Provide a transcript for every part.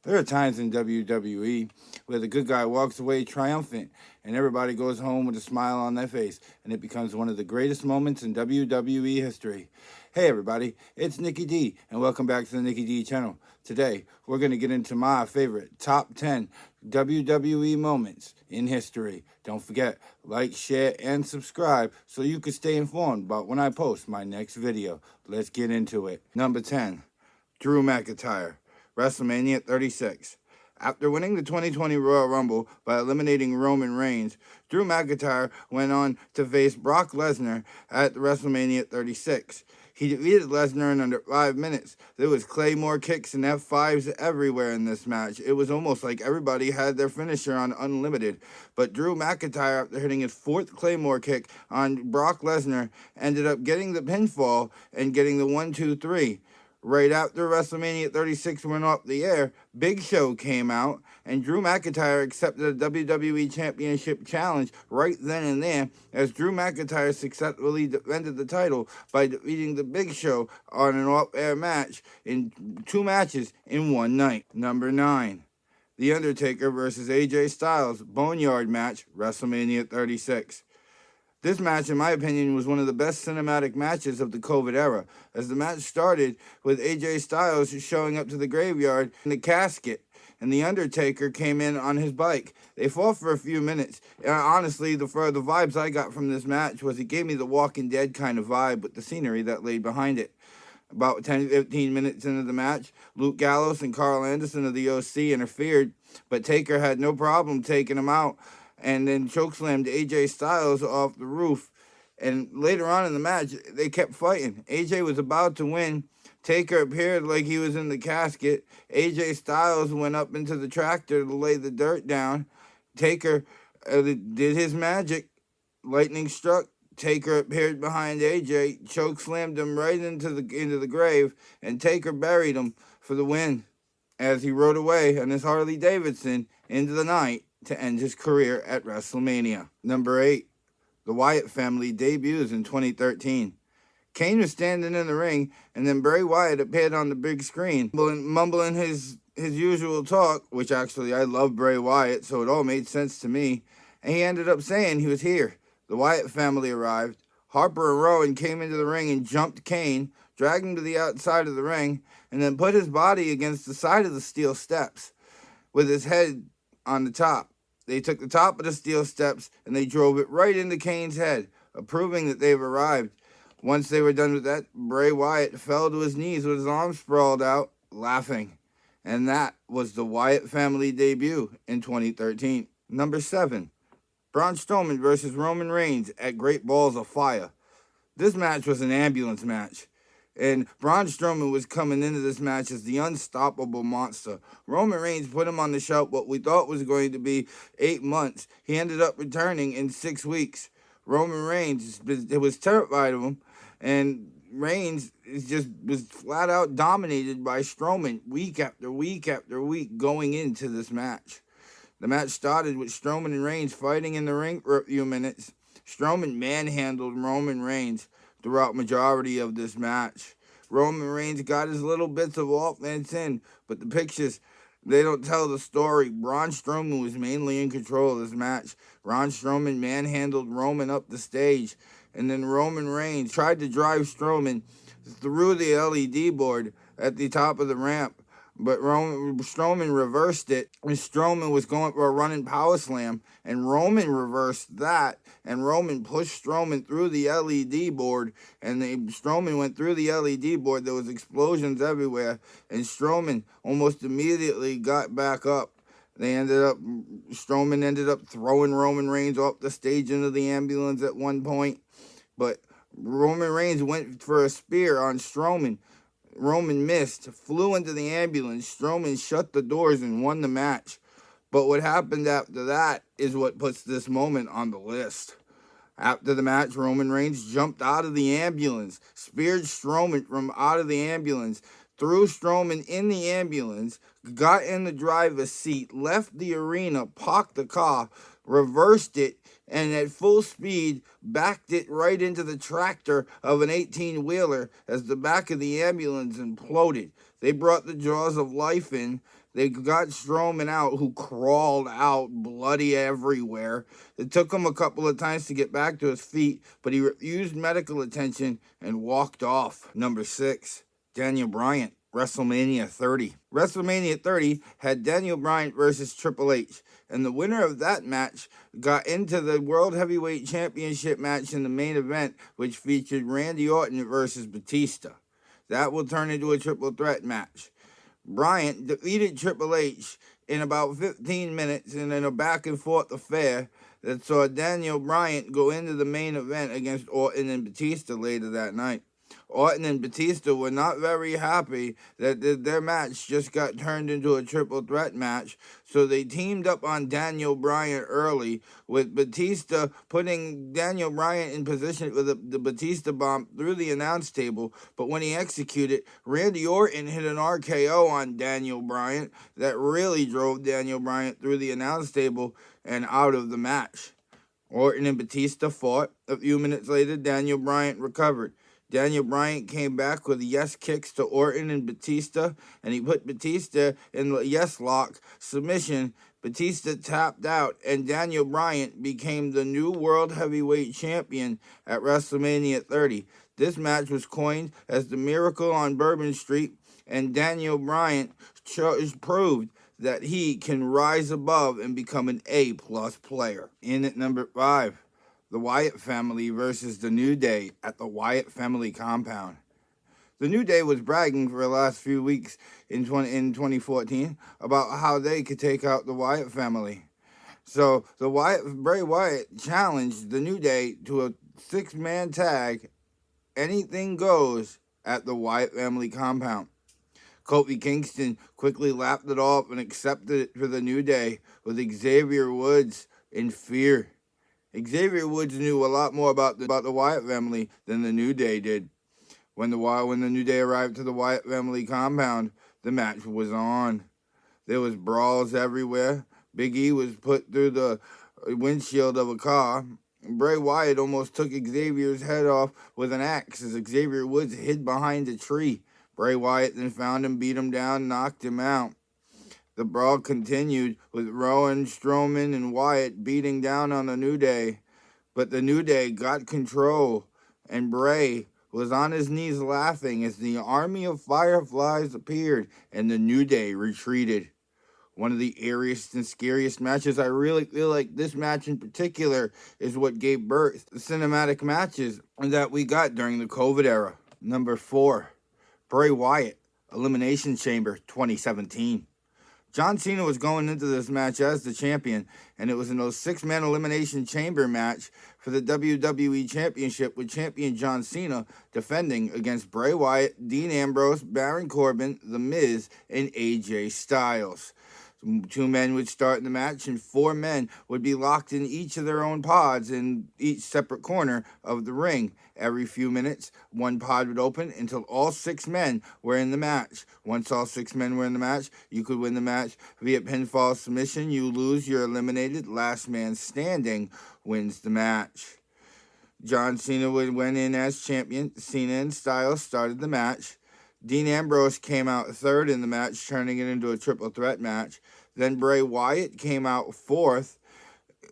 There are times in WWE where the good guy walks away triumphant and everybody goes home with a smile on their face, and it becomes one of the greatest moments in WWE history. Hey everybody, it's Nikki D, and welcome back to the Nikki D channel. Today, we're going to get into my favorite top 10 WWE moments in history. Don't forget, like, share, and subscribe so you can stay informed about when I post my next video. Let's get into it. Number 10, Drew McIntyre. WrestleMania 36. After winning the 2020 Royal Rumble by eliminating Roman Reigns, Drew McIntyre went on to face Brock Lesnar at WrestleMania 36. He defeated Lesnar in under 5 minutes. There was Claymore kicks and F5s everywhere in this match. It was almost like everybody had their finisher on Unlimited. But Drew McIntyre, after hitting his 4th Claymore kick on Brock Lesnar, ended up getting the pinfall and getting the 1-2-3. Right after WrestleMania 36 went off the air, Big Show came out, and Drew McIntyre accepted a WWE Championship challenge right then and there, as Drew McIntyre successfully defended the title by defeating the Big Show on an off-air match in 2 matches in one night. Number 9. The Undertaker versus AJ Styles Boneyard match, WrestleMania 36. This match, in my opinion, was one of the best cinematic matches of the COVID era, as the match started with AJ Styles showing up to the graveyard in the casket, and The Undertaker came in on his bike. They fought for a few minutes, and honestly, the vibes I got from this match was it gave me the Walking Dead kind of vibe with the scenery that lay behind it. About 10-15 minutes into the match, Luke Gallows and Carl Anderson of the OC interfered, but Taker had no problem taking him out, and then chokeslammed AJ Styles off the roof. And later on in the match, they kept fighting. AJ was about to win. Taker appeared like he was in the casket. AJ Styles went up into the tractor to lay the dirt down. Taker did his magic. Lightning struck. Taker appeared behind AJ, chokeslammed him right into the grave, and Taker buried him for the win as he rode away on his Harley Davidson into the night to end his career at WrestleMania. Number 8. The Wyatt Family debuts in 2013. Kane was standing in the ring, and then Bray Wyatt appeared on the big screen, mumbling his usual talk, which actually I love Bray Wyatt, so it all made sense to me, and he ended up saying he was here. The Wyatt family arrived. Harper and Rowan came into the ring and jumped Kane, dragged him to the outside of the ring, and then put his body against the side of the steel steps with his head on the top. They took the top of the steel steps and they drove it right into Kane's head, proving that they've arrived. Once they were done with that, Bray Wyatt fell to his knees with his arms sprawled out, laughing. And that was the Wyatt family debut in 2013. Number 7. Braun Strowman versus Roman Reigns at Great Balls of Fire. This match was an ambulance match, and Braun Strowman was coming into this match as the unstoppable monster. Roman Reigns put him on the shelf what we thought was going to be 8 months. He ended up returning in 6 weeks. Roman Reigns was terrified of him, and Reigns was flat out dominated by Strowman week after week after week going into this match. The match started with Strowman and Reigns fighting in the ring for a few minutes. Strowman manhandled Roman Reigns throughout majority of this match. Roman Reigns got his little bits of offense in, but the pictures, they don't tell the story. Braun Strowman was mainly in control of this match. Braun Strowman manhandled Roman up the stage, and then Roman Reigns tried to drive Strowman through the LED board at the top of the ramp, but Strowman reversed it, and Strowman was going for a running power slam, and Roman reversed that, and Roman pushed Strowman through the LED board, and Strowman went through the LED board. There was explosions everywhere, and Strowman almost immediately got back up. Strowman ended up throwing Roman Reigns off the stage into the ambulance at one point, but Roman Reigns went for a spear on Strowman. Roman missed, flew into the ambulance. Strowman shut the doors and won the match. But what happened after that is what puts this moment on the list. After the match, Roman Reigns jumped out of the ambulance, speared Strowman from out of the ambulance, threw Strowman in the ambulance, got in the driver's seat, left the arena, parked the car, reversed it, and at full speed backed it right into the tractor of an 18-wheeler as the back of the ambulance imploded. They brought the jaws of life in They got Strowman out, who crawled out bloody everywhere. It took him a couple of times to get back to his feet, but he refused medical attention and walked off. Number 6, Daniel Bryant, WrestleMania 30. WrestleMania 30 had Daniel Bryant versus Triple H, and the winner of that match got into the World Heavyweight Championship match in the main event, which featured Randy Orton versus Batista. That will turn into a triple threat match. Bryant defeated Triple H in about 15 minutes and in a back-and-forth affair that saw Daniel Bryant go into the main event against Orton and Batista later that night. Orton and Batista were not very happy that their match just got turned into a triple threat match, so they teamed up on Daniel Bryan early, with Batista putting Daniel Bryan in position with the Batista bomb through the announce table, but when he executed, Randy Orton hit an RKO on Daniel Bryan that really drove Daniel Bryan through the announce table and out of the match. Orton and Batista fought. A few minutes later, Daniel Bryan recovered. Daniel Bryan came back with yes kicks to Orton and Batista, and he put Batista in the yes lock submission. Batista tapped out, and Daniel Bryan became the new World Heavyweight Champion at WrestleMania 30. This match was coined as the Miracle on Bourbon Street, and Daniel Bryan proved that he can rise above and become an A-plus player. In at number 5. The Wyatt Family versus the New Day at the Wyatt Family compound. The New Day was bragging for the last few weeks in 2014 about how they could take out the Wyatt Family. So Bray Wyatt challenged the New Day to a 6-man tag, anything goes, at the Wyatt Family compound. Kofi Kingston quickly laughed it off and accepted it for the New Day, with Xavier Woods in fear. Xavier Woods knew a lot more about the Wyatt family than the New Day did. When the New Day arrived to the Wyatt family compound, the match was on. There was brawls everywhere. Big E was put through the windshield of a car. Bray Wyatt almost took Xavier's head off with an axe as Xavier Woods hid behind a tree. Bray Wyatt then found him, beat him down, knocked him out. The brawl continued with Rowan, Strowman, and Wyatt beating down on the New Day. But the New Day got control, and Bray was on his knees laughing as the army of fireflies appeared, and the New Day retreated. One of the airiest and scariest matches. I really feel like this match in particular is what gave birth to cinematic matches that we got during the COVID era. Number 4, Bray Wyatt, Elimination Chamber 2017. John Cena was going into this match as the champion, and it was in a 6-man Elimination Chamber match for the WWE Championship, with champion John Cena defending against Bray Wyatt, Dean Ambrose, Baron Corbin, The Miz, and AJ Styles. 2 men would start in the match, and 4 men would be locked in each of their own pods in each separate corner of the ring. Every few minutes, one pod would open until all 6 men were in the match. Once all 6 men were in the match, you could win the match via pinfall submission. You lose, you're eliminated. Last man standing wins the match. John Cena went in as champion. Cena and Styles started the match. Dean Ambrose came out 3rd in the match, turning it into a triple threat match. Then Bray Wyatt came out 4th,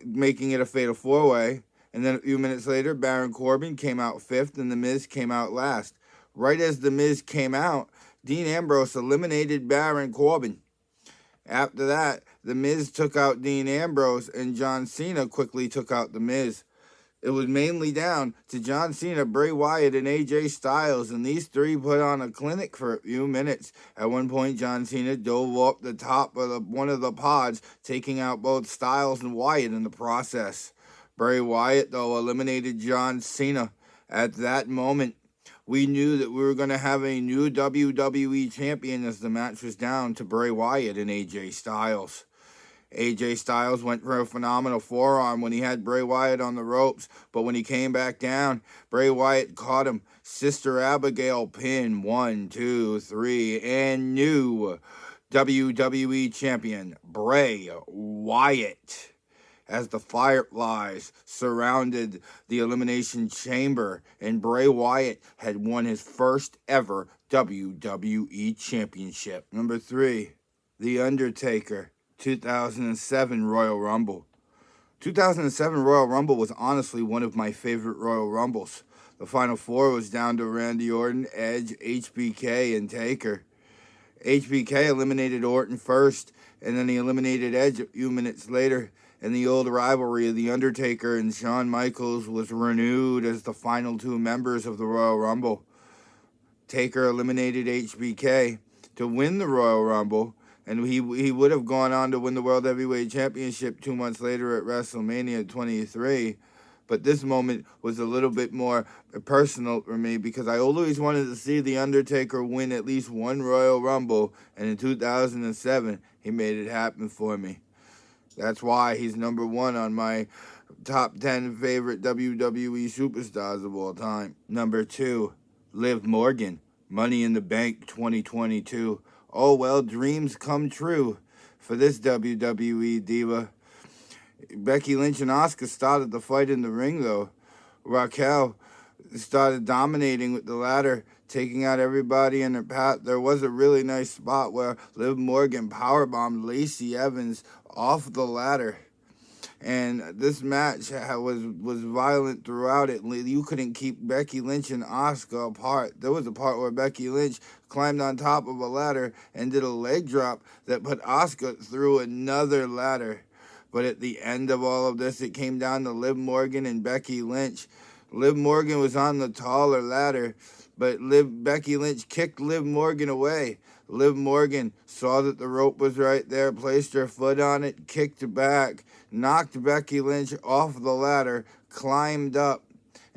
making it a fatal 4-way. And then a few minutes later, Baron Corbin came out 5th, and The Miz came out last. Right as The Miz came out, Dean Ambrose eliminated Baron Corbin. After that, The Miz took out Dean Ambrose, and John Cena quickly took out The Miz. It was mainly down to John Cena, Bray Wyatt, and AJ Styles, and these 3 put on a clinic for a few minutes. At one point, John Cena dove up the top of one of the pods, taking out both Styles and Wyatt in the process. Bray Wyatt, though, eliminated John Cena. At that moment, we knew that we were going to have a new WWE champion, as the match was down to Bray Wyatt and AJ Styles. AJ Styles went for a phenomenal forearm when he had Bray Wyatt on the ropes, but when he came back down, Bray Wyatt caught him. Sister Abigail pin, 1, 2, 3, and new WWE champion Bray Wyatt, as the Fireflies surrounded the Elimination Chamber, and Bray Wyatt had won his first ever WWE Championship. Number 3, The Undertaker, 2007 Royal Rumble. 2007 Royal Rumble was honestly one of my favorite Royal Rumbles. The Final Four was down to Randy Orton, Edge, HBK, and Taker. HBK eliminated Orton first, and then he eliminated Edge a few minutes later, and the old rivalry of The Undertaker and Shawn Michaels was renewed as the final two members of the Royal Rumble. Taker eliminated HBK to win the Royal Rumble, and he would have gone on to win the World Heavyweight Championship 2 months later at WrestleMania 23. But this moment was a little bit more personal for me because I always wanted to see The Undertaker win at least one Royal Rumble, and in 2007, he made it happen for me. That's why he's number one on my top 10 favorite WWE superstars of all time. Number 2, Liv Morgan, Money in the Bank 2022. Oh, well, dreams come true for this WWE diva. Becky Lynch and Asuka started the fight in the ring, though. Raquel started dominating with the ladder, taking out everybody in her path. There was a really nice spot where Liv Morgan powerbombed Lacey Evans off the ladder. And this match was violent throughout it. You couldn't keep Becky Lynch and Asuka apart. There was a part where Becky Lynch climbed on top of a ladder and did a leg drop that put Asuka through another ladder. But at the end of all of this, it came down to Liv Morgan and Becky Lynch. Liv Morgan was on the taller ladder, but Becky Lynch kicked Liv Morgan away. Liv Morgan saw that the rope was right there, placed her foot on it, kicked back, knocked Becky Lynch off the ladder, climbed up,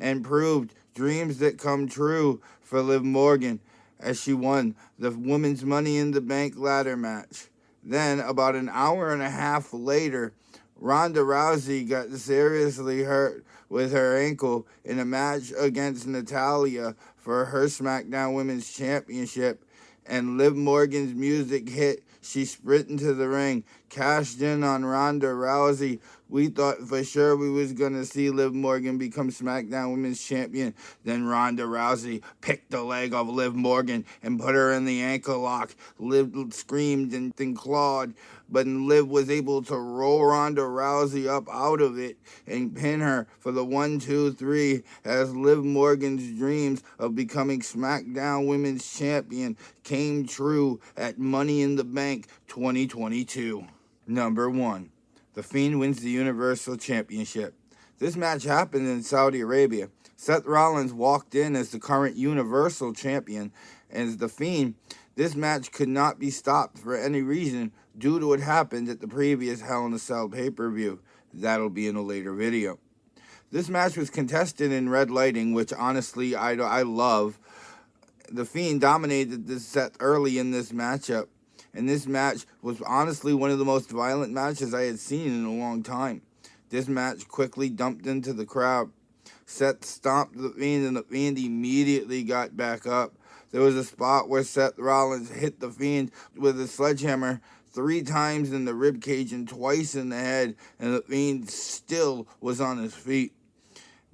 and proved dreams that come true for Liv Morgan as she won the Women's Money in the Bank ladder match. Then, about an hour and a half later, Ronda Rousey got seriously hurt with her ankle in a match against Natalya for her SmackDown Women's Championship, and Liv Morgan's music hit. She sprinted into the ring, cashed in on Ronda Rousey. We thought for sure we was going to see Liv Morgan become SmackDown Women's Champion. Then Ronda Rousey picked the leg of Liv Morgan and put her in the ankle lock. Liv screamed and clawed, but Liv was able to roll Ronda Rousey up out of it and pin her for the 1, 2, 3 as Liv Morgan's dreams of becoming SmackDown Women's Champion came true at Money in the Bank 2022. Number 1. The Fiend wins the Universal Championship. This match happened in Saudi Arabia. Seth Rollins walked in as the current Universal Champion, and as The Fiend, this match could not be stopped for any reason due to what happened at the previous Hell in a Cell pay-per-view. That'll be in a later video. This match was contested in red lighting, which honestly I love. The Fiend dominated this set early in this matchup, and this match was honestly one of the most violent matches I had seen in a long time. This match quickly dumped into the crowd. Seth stomped the Fiend, and the Fiend immediately got back up. There was a spot where Seth Rollins hit the Fiend with a sledgehammer 3 times in the ribcage and twice in the head, and the Fiend still was on his feet.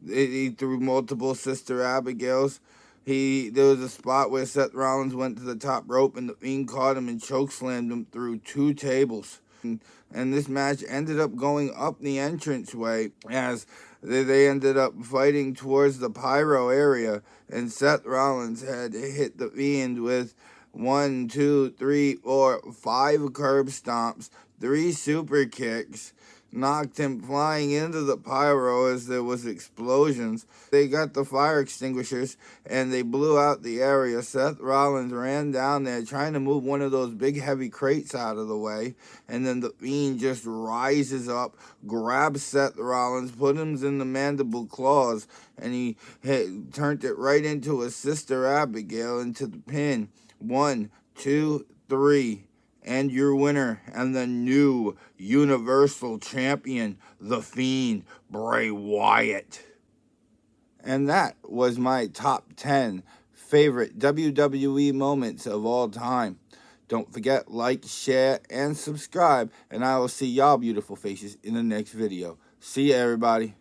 He threw multiple Sister Abigails. There was a spot where Seth Rollins went to the top rope and the Fiend caught him and chokeslammed him through 2 tables. And this match ended up going up the entranceway as they ended up fighting towards the pyro area, and Seth Rollins had hit the Fiend with 1, 2, 3, 4, 5 curb stomps, 3 super kicks, knocked him flying into the pyro as there was explosions. They got the fire extinguishers and they blew out the area. Seth Rollins ran down there trying to move one of those big heavy crates out of the way, and then the Fiend just rises up, grabs Seth Rollins, put him in the mandible claws, and he turned it right into a Sister Abigail into the pin. 1, 2, 3. And your winner and the new Universal Champion, The Fiend, Bray Wyatt. And that was my top 10 favorite WWE moments of all time. Don't forget, like, share, and subscribe, and I will see y'all beautiful faces in the next video. See ya, everybody.